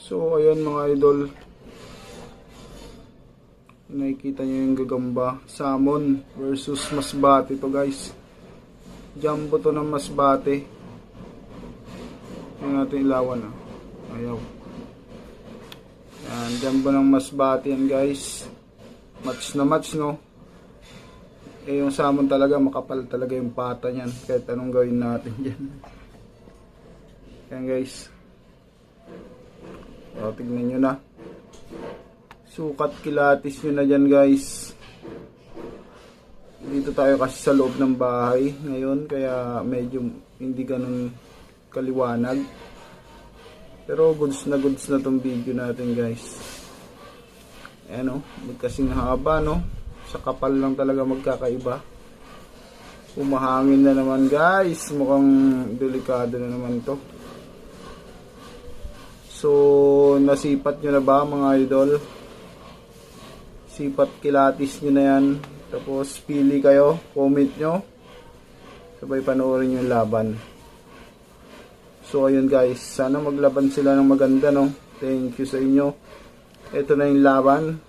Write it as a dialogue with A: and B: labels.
A: So ayun mga idol, nakikita nyo yung gagamba. Salmon versus masbate to guys. Jumbo to ng masbate. Tingnan natin ilawan ah. Ayaw. Yan, jumbo ng masbate yan guys. Match na match no. Eh yung salmon talaga makapal talaga yung pata niyan kahit anong gawin natin dyan. Yan guys. O, tignan nyo na. Sukat kilatis nyo na dyan guys. Dito tayo kasi sa loob ng bahay ngayon kaya medyo hindi ganun kaliwanag. Pero goods na tong video natin guys. Ayan o, kasing haba no. Sa kapal lang talaga magkakaiba. Umahangin na naman guys. Mukhang delikado na naman to. So, nasipat nyo na ba mga idol? Sipat kilatis nyo na yan. Tapos, pili kayo. Comment nyo. Sabay panoorin yung laban. So, ayun guys. Sana maglaban sila ng maganda, no? Thank you sa inyo. Ito na yung laban.